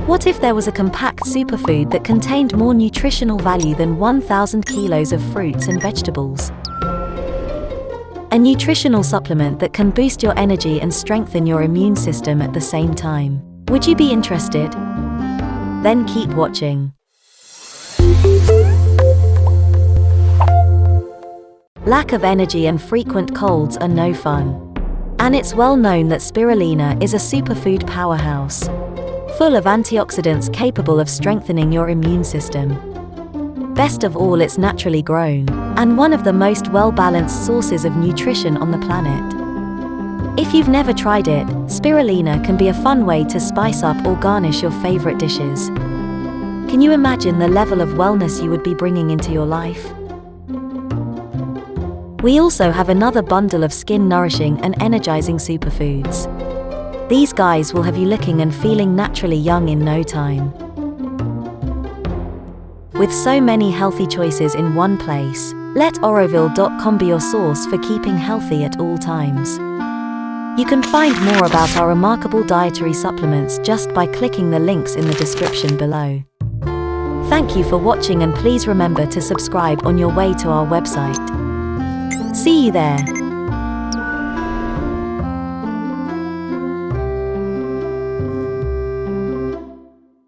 What if there was a compact superfood that contained more nutritional value than 1,000 kilos of fruits and vegetables? A nutritional supplement that can boost your energy and strengthen your immune system at the same time. Would you be interested? Then keep watching. Lack of energy and frequent colds are no fun. And it's well known that spirulina is a superfood powerhouse, full of antioxidants capable of strengthening your immune system. Best of all, it's naturally grown, and one of the most well-balanced sources of nutrition on the planet. If you've never tried it, spirulina can be a fun way to spice up or garnish your favorite dishes. Can you imagine the level of wellness you would be bringing into your life? We also have another bundle of skin-nourishing and energizing superfoods. These guys will have you looking and feeling naturally young in no time. With so many healthy choices in one place, let Oroville.com be your source for keeping healthy at all times. You can find more about our remarkable dietary supplements just by clicking the links in the description below. Thank you for watching, and please remember to subscribe on your way to our website. See you there.